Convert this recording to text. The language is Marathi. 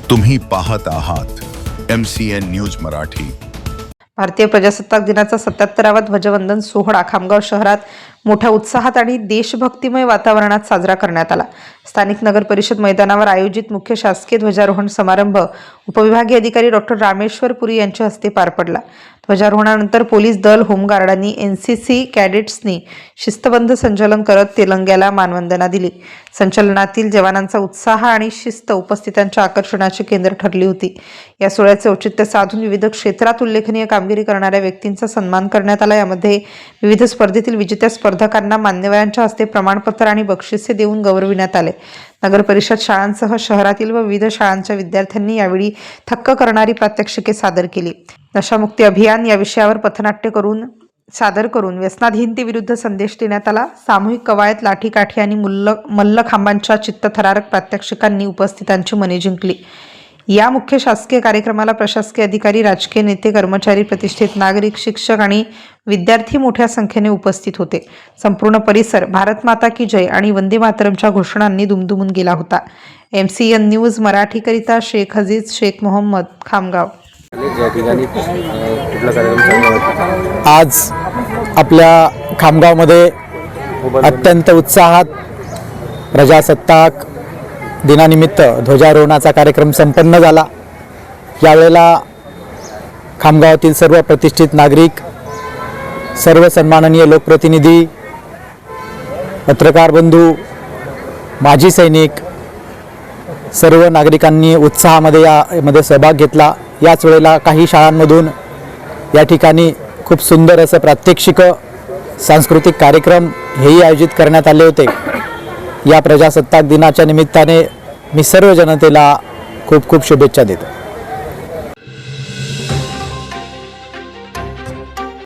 तुम्ही पाहत आहात MCN न्यूज मराठी। भारतीय प्रजासत्ताक दिनाचा 77वा ध्वजवंदन सोहळा खामगाव शहरात मोठ्या उत्साहात आणि देशभक्तिमय वातावरणात साजरा करण्यात आला। स्थानिक नगर परिषद मैदानावर आयोजित मुख्य शासकीय ध्वजारोहण समारंभ उपविभागीय अधिकारी डॉक्टर रामेश्वर पुरी यांच्या हस्ते पार पडला। ध्वजारोहणानंतर पोलीस दल, होमगार्डांनी, NCC कॅडेट्सनी शिस्तबद्ध संचलन करत तिरंग्याला मानवंदना दिली। संचलनातील जवानांचा उत्साह आणि शिस्त उपस्थितांच्या आकर्षणाचे केंद्र ठरली होती। या सोहळ्याचे औचित्य साधून विविध क्षेत्रात उल्लेखनीय कामगिरी करणाऱ्या व्यक्तींचा सन्मान करण्यात आला। यामध्ये विविध स्पर्धेतील विजेत्या स्पर्धकांना मान्यवरांच्या हस्ते प्रमाणपत्र आणि बक्षिसे देऊन गौरविण्यात आले। नगर परिषद शाळांसह शहरातील व विविध शाळांच्या विद्यार्थ्यांनी यावेळी थक्क करणारी प्रात्यक्षिके सादर केली। नशामुक्ती अभियान या विषयावर पथनाट्य सादर करून व्यसनाधीनतेविरुद्ध संदेश देण्यात आला। सामूहिक कवायत, लाठीकाठी आणि मल्लखांबांच्या चित्तथरारक प्रात्यक्षिकांनी उपस्थितांची मने जिंकली। या मुख्य शासकीय कार्यक्रमाला प्रशासकीय अधिकारी, राजकीय नेते, कर्मचारी, प्रतिष्ठित नागरिक, शिक्षक आणि विद्यार्थी मोठ्या संख्येने उपस्थित होते। संपूर्ण परिसर भारत माता की जय आणि वंदे मातरमच्या घोषणांनी दुमदुमून गेला होता। MCN न्यूज मराठीकरिता शेख हजीज शेख मोहम्मद, खामगाव। आज आपल्या खामगावमध्ये अत्यंत उत्साहात प्रजासत्ताक दिनानिमित्त ध्वजारोहणाचा कार्यक्रम संपन्न झाला। यावेळेला खामगावातील सर्व प्रतिष्ठित नागरिक, सर्व सन्माननीय लोकप्रतिनिधी, पत्रकार बंधू, माजी सैनिक, सर्व नागरिकांनी उत्साहामध्ये यामध्ये सहभाग घेतला। याच वेळेला काही शाळांमधून या ठिकाणी खूप सुंदर असं प्रात्यक्षिक सांस्कृतिक कार्यक्रम हेही आयोजित करण्यात आले होते। या प्रजासत्ताक दिनाच्या निमित्ताने मी सर्व जनतेला खूप खूप शुभेच्छा देतो।